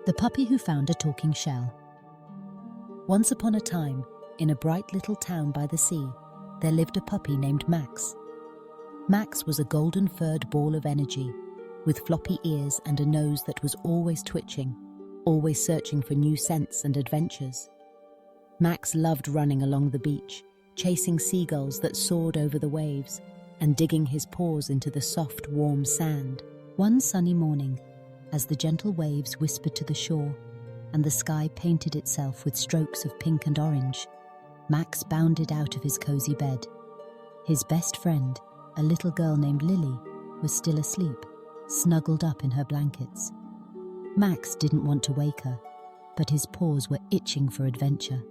The Puppy Who Found a Talking Shell. Once upon a time, in a bright little town by the sea, there lived a puppy named Max. Max was a golden-furred ball of energy, with floppy ears and a nose that was always twitching, always searching for new scents and adventures. Max loved running along the beach, chasing seagulls that soared over the waves, and digging his paws into the soft, warm sand. One sunny morning, as the gentle waves whispered to the shore, and the sky painted itself with strokes of pink and orange, Max bounded out of his cozy bed. His best friend, a little girl named Lily, was still asleep, snuggled up in her blankets. Max didn't want to wake her, but his paws were itching for adventure.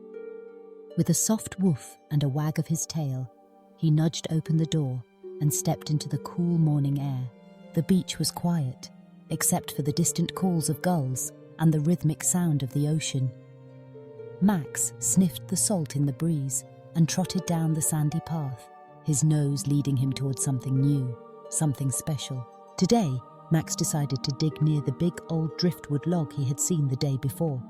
With a soft woof and a wag of his tail, he nudged open the door and stepped into the cool morning air. The beach was quiet, except for the distant calls of gulls and the rhythmic sound of the ocean. Max sniffed the salt in the breeze and trotted down the sandy path, his nose leading him towards something new, something special. Today, Max decided to dig near the big old driftwood log he had seen the day before.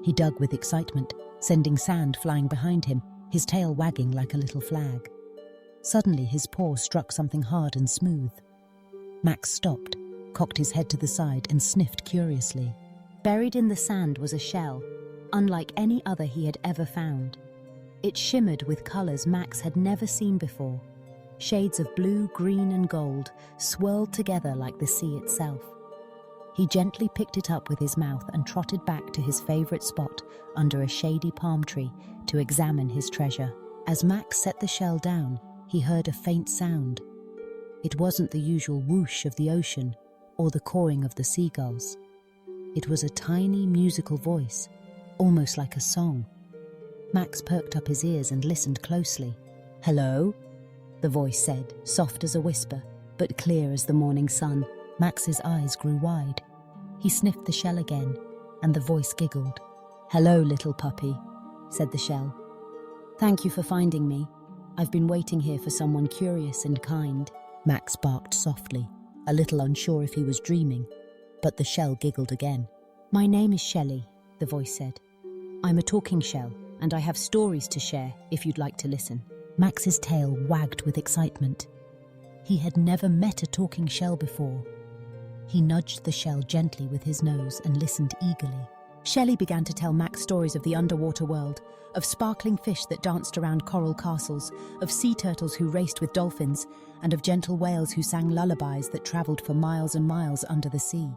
He dug with excitement, sending sand flying behind him, his tail wagging like a little flag. Suddenly, his paw struck something hard and smooth. Max stopped, cocked his head to the side and sniffed curiously. Buried in the sand was a shell, unlike any other he had ever found. It shimmered with colours Max had never seen before. Shades of blue, green and gold swirled together like the sea itself. He gently picked it up with his mouth and trotted back to his favourite spot under a shady palm tree to examine his treasure. As Max set the shell down, he heard a faint sound. It wasn't the usual whoosh of the ocean or the cawing of the seagulls. It was a tiny musical voice, almost like a song. Max perked up his ears and listened closely. "Hello?" the voice said, soft as a whisper, but clear as the morning sun. Max's eyes grew wide. He sniffed the shell again, and the voice giggled. "Hello, little puppy," said the shell. "Thank you for finding me. I've been waiting here for someone curious and kind." Max barked softly, a little unsure if he was dreaming, but the shell giggled again. "My name is Shelley," the voice said. "I'm a talking shell, and I have stories to share if you'd like to listen." Max's tail wagged with excitement. He had never met a talking shell before. He nudged the shell gently with his nose and listened eagerly. Shelley began to tell Max stories of the underwater world, of sparkling fish that danced around coral castles, of sea turtles who raced with dolphins, and of gentle whales who sang lullabies that travelled for miles and miles under the sea.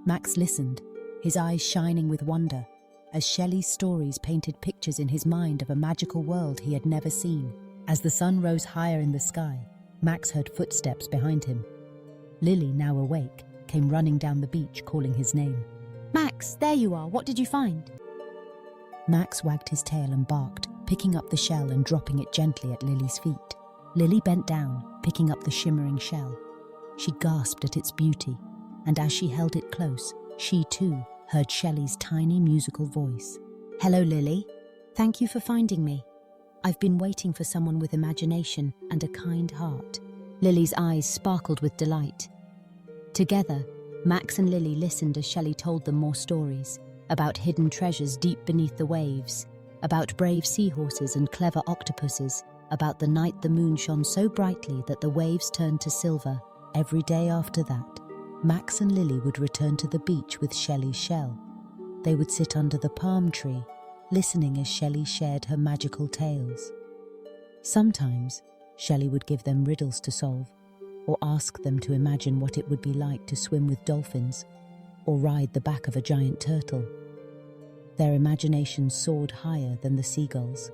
Max listened, his eyes shining with wonder, as Shelley's stories painted pictures in his mind of a magical world he had never seen. As the sun rose higher in the sky, Max heard footsteps behind him. Lily, now awake, came running down the beach calling his name. "Max, there you are. What did you find?" Max wagged his tail and barked, picking up the shell and dropping it gently at Lily's feet. Lily bent down, picking up the shimmering shell. She gasped at its beauty, and as she held it close, she too heard Shelley's tiny musical voice. "Hello, Lily. Thank you for finding me. I've been waiting for someone with imagination and a kind heart." Lily's eyes sparkled with delight. Together, Max and Lily listened as Shelley told them more stories, about hidden treasures deep beneath the waves, about brave seahorses and clever octopuses, about the night the moon shone so brightly that the waves turned to silver. Every day after that, Max and Lily would return to the beach with Shelley's shell. They would sit under the palm tree, listening as Shelley shared her magical tales. Sometimes, Shelley would give them riddles to solve, or ask them to imagine what it would be like to swim with dolphins, or ride the back of a giant turtle. Their imaginations soared higher than the seagulls,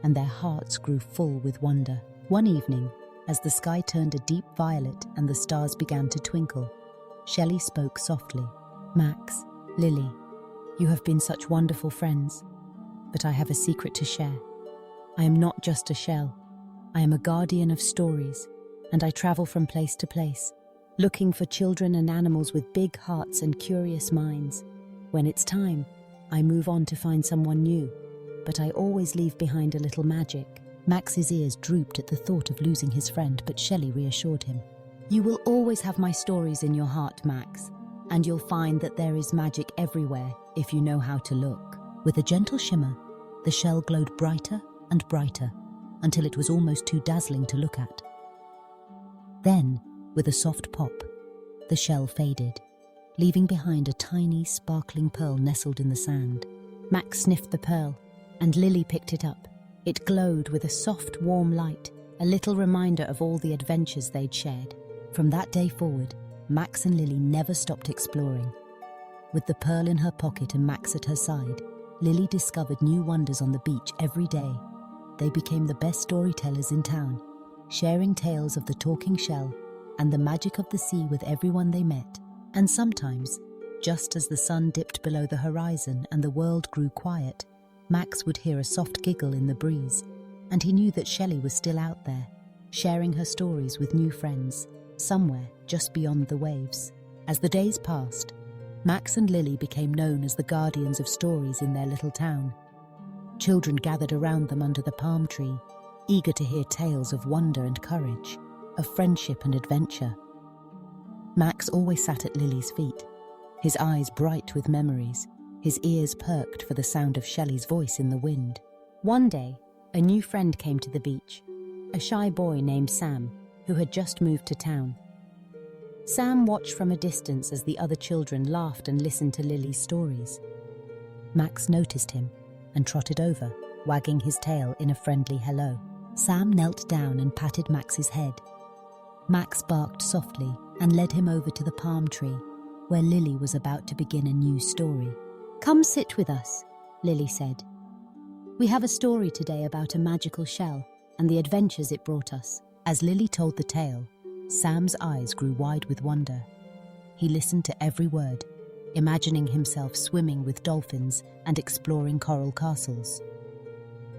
and their hearts grew full with wonder. One evening, as the sky turned a deep violet and the stars began to twinkle, Shelley spoke softly. "Max, Lily, you have been such wonderful friends, but I have a secret to share. I am not just a shell. I am a guardian of stories, and I travel from place to place, looking for children and animals with big hearts and curious minds. When it's time, I move on to find someone new, but I always leave behind a little magic." Max's ears drooped at the thought of losing his friend, but Shelley reassured him. "You will always have my stories in your heart, Max, and you'll find that there is magic everywhere if you know how to look. With a gentle shimmer, the shell glowed brighter and brighter until it was almost too dazzling to look at. Then, with a soft pop, the shell faded, leaving behind a tiny, sparkling pearl nestled in the sand. Max sniffed the pearl, and Lily picked it up. It glowed with a soft, warm light, a little reminder of all the adventures they'd shared. From that day forward, Max and Lily never stopped exploring. With the pearl in her pocket and Max at her side, Lily discovered new wonders on the beach every day. They became the best storytellers in town, sharing tales of the talking shell and the magic of the sea with everyone they met. And sometimes, just as the sun dipped below the horizon and the world grew quiet, Max would hear a soft giggle in the breeze, and he knew that Shelley was still out there, sharing her stories with new friends, somewhere just beyond the waves. As the days passed, Max and Lily became known as the guardians of stories in their little town. Children gathered around them under the palm tree, eager to hear tales of wonder and courage, of friendship and adventure. Max always sat at Lily's feet, his eyes bright with memories, his ears perked for the sound of Shelley's voice in the wind. One day, a new friend came to the beach, a shy boy named Sam, who had just moved to town. Sam watched from a distance as the other children laughed and listened to Lily's stories. Max noticed him and trotted over, wagging his tail in a friendly hello. Sam knelt down and patted Max's head. Max barked softly and led him over to the palm tree, where Lily was about to begin a new story. "Come sit with us," Lily said. "We have a story today about a magical shell and the adventures it brought us." As Lily told the tale, Sam's eyes grew wide with wonder. He listened to every word, imagining himself swimming with dolphins and exploring coral castles.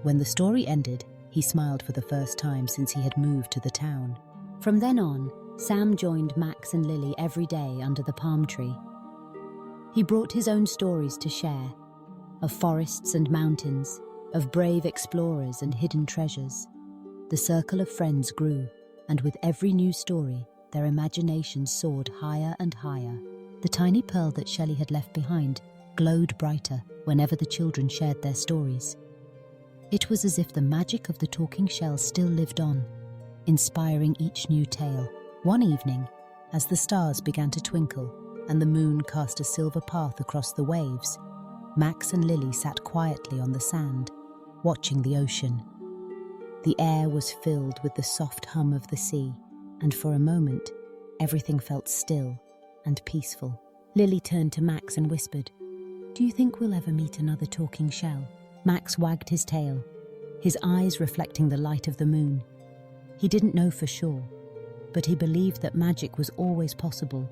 When the story ended, he smiled for the first time since he had moved to the town. From then on, Sam joined Max and Lily every day under the palm tree. He brought his own stories to share, of forests and mountains, of brave explorers and hidden treasures. The circle of friends grew, and with every new story, their imaginations soared higher and higher. The tiny pearl that Shelley had left behind glowed brighter whenever the children shared their stories. It was as if the magic of the talking shell still lived on, inspiring each new tale. One evening, as the stars began to twinkle and the moon cast a silver path across the waves, Max and Lily sat quietly on the sand, watching the ocean. The air was filled with the soft hum of the sea, and for a moment, everything felt still and peaceful. Lily turned to Max and whispered, "Do you think we'll ever meet another talking shell?" Max wagged his tail, his eyes reflecting the light of the moon. He didn't know for sure, but he believed that magic was always possible,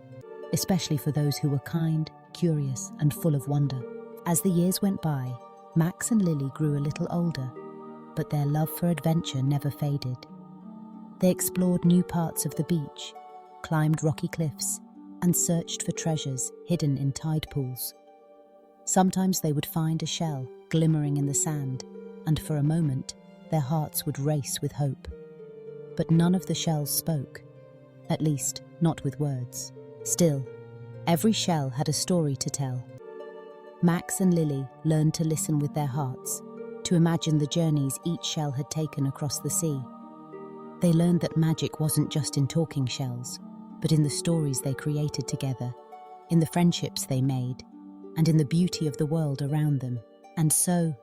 especially for those who were kind, curious, and full of wonder. As the years went by, Max and Lily grew a little older, but their love for adventure never faded. They explored new parts of the beach, climbed rocky cliffs, and searched for treasures hidden in tide pools. Sometimes they would find a shell glimmering in the sand, and for a moment, their hearts would race with hope. But none of the shells spoke, at least not with words. Still, every shell had a story to tell. Max and Lily learned to listen with their hearts, to imagine the journeys each shell had taken across the sea. They learned that magic wasn't just in talking shells, but in the stories they created together, in the friendships they made, and in the beauty of the world around them. And so,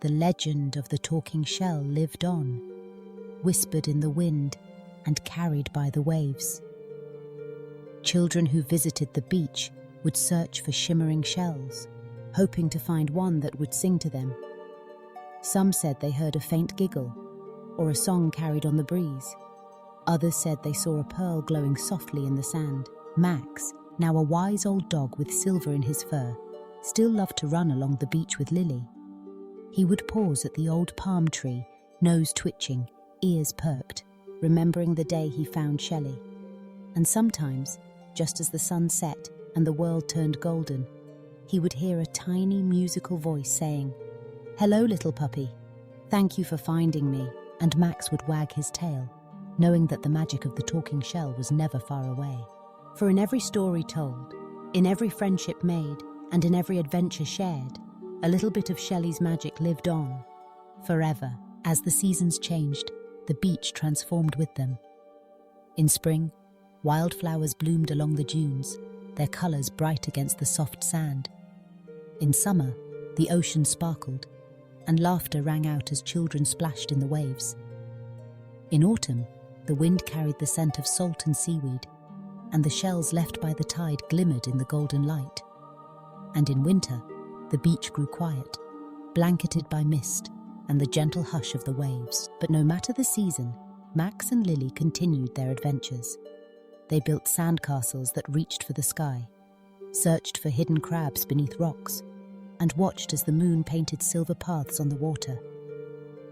the legend of the talking shell lived on, whispered in the wind and carried by the waves. Children who visited the beach would search for shimmering shells, hoping to find one that would sing to them. Some said they heard a faint giggle, or a song carried on the breeze. Others said they saw a pearl glowing softly in the sand. Max, now a wise old dog with silver in his fur, still loved to run along the beach with Lily. He would pause at the old palm tree, nose twitching, ears perked, remembering the day he found Shelley. And sometimes, just as the sun set and the world turned golden, he would hear a tiny musical voice saying, "Hello, little puppy. Thank you for finding me." And Max would wag his tail, knowing that the magic of the talking shell was never far away. For in every story told, In every friendship made and in every adventure shared, a little bit of Shelley's magic lived on, forever. As the seasons changed, the beach transformed with them. In spring, wildflowers bloomed along the dunes, their colours bright against the soft sand. In summer, the ocean sparkled, and laughter rang out as children splashed in the waves. In autumn, the wind carried the scent of salt and seaweed, and the shells left by the tide glimmered in the golden light. And in winter, the beach grew quiet, blanketed by mist and the gentle hush of the waves. But no matter the season, Max and Lily continued their adventures. They built sandcastles that reached for the sky, searched for hidden crabs beneath rocks, and watched as the moon painted silver paths on the water.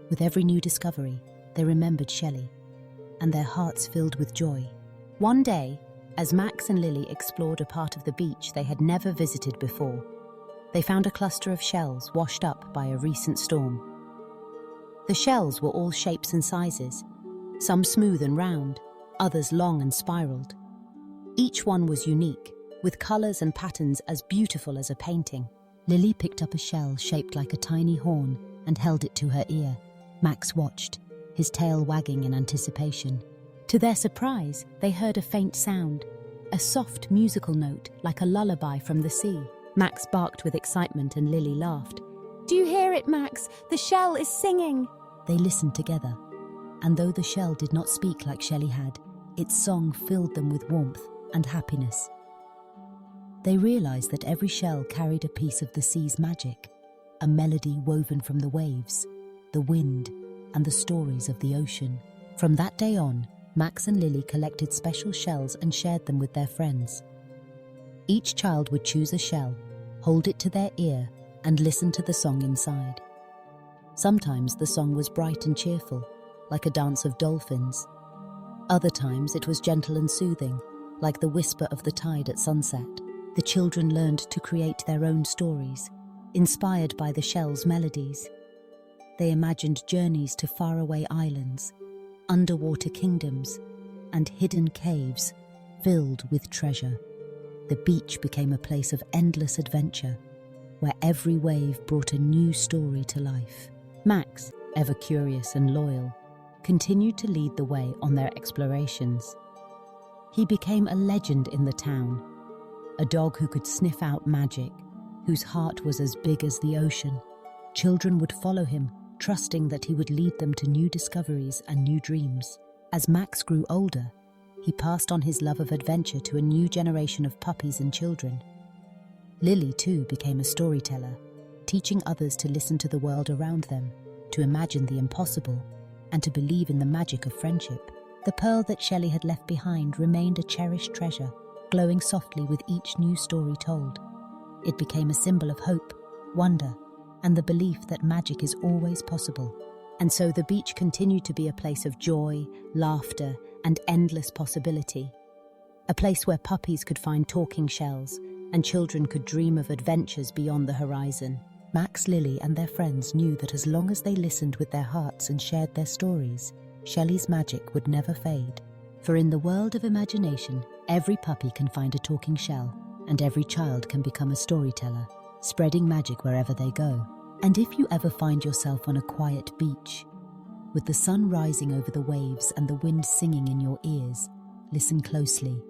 With every new discovery, they remembered Shelley, and their hearts filled with joy. One day, as Max and Lily explored a part of the beach they had never visited before, they found a cluster of shells washed up by a recent storm. The shells were all shapes and sizes, some smooth and round, others long and spiraled. Each one was unique, with colours and patterns as beautiful as a painting. Lily picked up a shell shaped like a tiny horn and held it to her ear. Max watched, his tail wagging in anticipation. To their surprise, they heard a faint sound, a soft musical note like a lullaby from the sea. Max barked with excitement and Lily laughed. "Do you hear it, Max? The shell is singing!" They listened together, and though the shell did not speak like Shelley had, its song filled them with warmth and happiness. They realized that every shell carried a piece of the sea's magic, a melody woven from the waves, the wind, and the stories of the ocean. From that day on, Max and Lily collected special shells and shared them with their friends. Each child would choose a shell, hold it to their ear, and listen to the song inside. Sometimes the song was bright and cheerful, like a dance of dolphins. Other times it was gentle and soothing, like the whisper of the tide at sunset. The children learned to create their own stories, inspired by the shell's melodies. They imagined journeys to faraway islands, underwater kingdoms, and hidden caves filled with treasure. The beach became a place of endless adventure, where every wave brought a new story to life. Max, ever curious and loyal, continued to lead the way on their explorations. He became a legend in the town, a dog who could sniff out magic, whose heart was as big as the ocean. Children would follow him, trusting that he would lead them to new discoveries and new dreams. As Max grew older, he passed on his love of adventure to a new generation of puppies and children. Lily, too, became a storyteller, teaching others to listen to the world around them, to imagine the impossible, and to believe in the magic of friendship. The pearl that Shelley had left behind remained a cherished treasure, glowing softly with each new story told. It became a symbol of hope, wonder, and the belief that magic is always possible. And so the beach continued to be a place of joy, laughter, and endless possibility. A place where puppies could find talking shells, and children could dream of adventures beyond the horizon. Max, Lily, and their friends knew that as long as they listened with their hearts and shared their stories, Shelley's magic would never fade. For in the world of imagination, every puppy can find a talking shell, and every child can become a storyteller, spreading magic wherever they go. And if you ever find yourself on a quiet beach, with the sun rising over the waves and the wind singing in your ears, listen closely.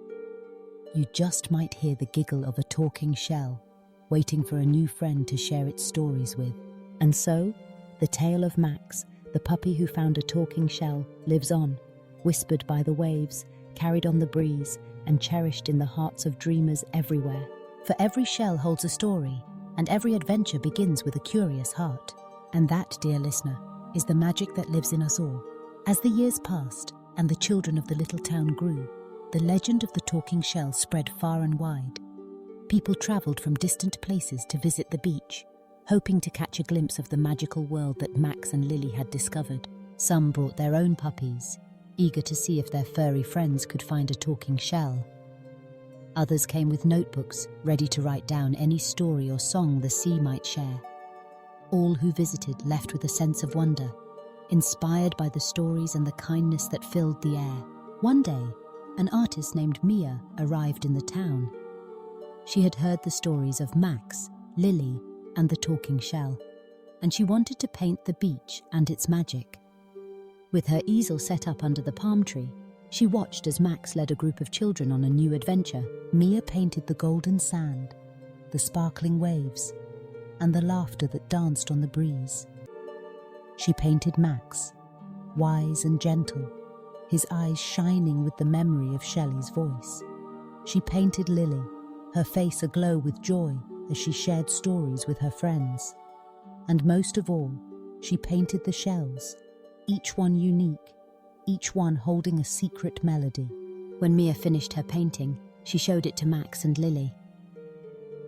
You just might hear the giggle of a talking shell, waiting for a new friend to share its stories with. And so, the tale of Max, the puppy who found a talking shell, lives on, whispered by the waves, carried on the breeze, and cherished in the hearts of dreamers everywhere. For every shell holds a story, and every adventure begins with a curious heart. And that, dear listener, is the magic that lives in us all. As the years passed, and the children of the little town grew, the legend of the talking shell spread far and wide. People travelled from distant places to visit the beach, hoping to catch a glimpse of the magical world that Max and Lily had discovered. Some brought their own puppies, eager to see if their furry friends could find a talking shell. Others came with notebooks, ready to write down any story or song the sea might share. All who visited left with a sense of wonder, inspired by the stories and the kindness that filled the air. One day, an artist named Mia arrived in the town. She had heard the stories of Max, Lily, and the talking shell, and she wanted to paint the beach and its magic. With her easel set up under the palm tree, she watched as Max led a group of children on a new adventure. Mia painted the golden sand, the sparkling waves, and the laughter that danced on the breeze. She painted Max, wise and gentle, his eyes shining with the memory of Shelley's voice. She painted Lily, her face aglow with joy as she shared stories with her friends. And most of all, she painted the shells, each one unique, each one holding a secret melody. When Mia finished her painting, she showed it to Max and Lily.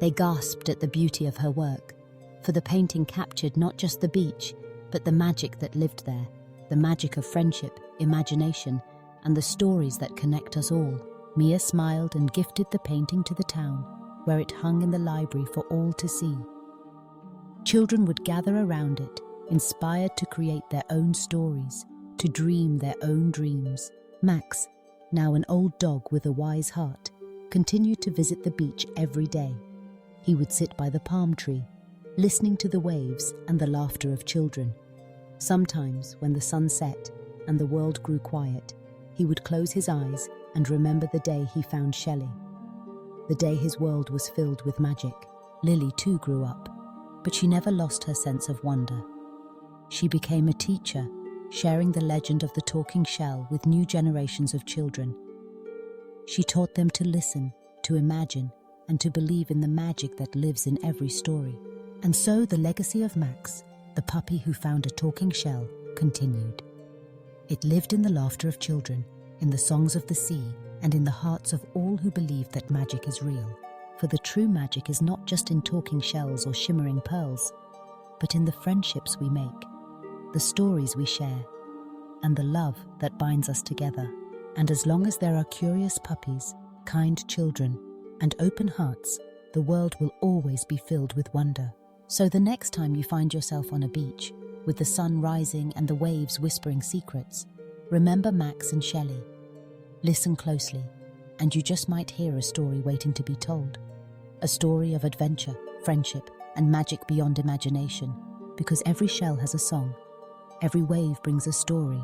They gasped at the beauty of her work, for the painting captured not just the beach, but the magic that lived there, the magic of friendship, imagination, and the stories that connect us all. Mia smiled and gifted the painting to the town, where it hung in the library for all to see. Children would gather around it, inspired to create their own stories, to dream their own dreams. Max, now an old dog with a wise heart, continued to visit the beach every day. He would sit by the palm tree, listening to the waves and the laughter of children. Sometimes, when the sun set and the world grew quiet, he would close his eyes and remember the day he found Shelley, the day his world was filled with magic. Lily too grew up, but she never lost her sense of wonder. She became a teacher, sharing the legend of the talking shell with new generations of children. She taught them to listen, to imagine, and to believe in the magic that lives in every story. And so the legacy of Max, the puppy who found a talking shell, continued. It lived in the laughter of children, in the songs of the sea, and in the hearts of all who believe that magic is real. For the true magic is not just in talking shells or shimmering pearls, but in the friendships we make, the stories we share, and the love that binds us together. And as long as there are curious puppies, kind children, and open hearts, the world will always be filled with wonder. So the next time you find yourself on a beach, with the sun rising and the waves whispering secrets, remember Max and Shelley. Listen closely, and you just might hear a story waiting to be told. A story of adventure, friendship, and magic beyond imagination, because every shell has a song, every wave brings a story,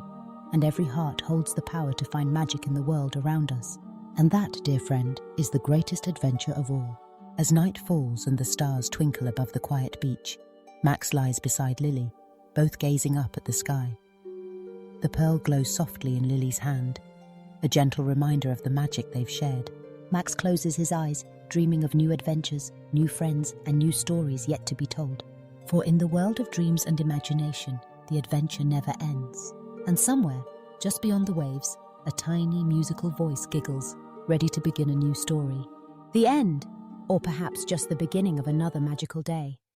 and every heart holds the power to find magic in the world around us. And that, dear friend, is the greatest adventure of all. As night falls and the stars twinkle above the quiet beach, Max lies beside Lily, both gazing up at the sky. The pearl glows softly in Lily's hand, a gentle reminder of the magic they've shared. Max closes his eyes, dreaming of new adventures, new friends, and new stories yet to be told. For in the world of dreams and imagination, the adventure never ends. And somewhere, just beyond the waves, a tiny musical voice giggles, ready to begin a new story. The end, or perhaps just the beginning of another magical day.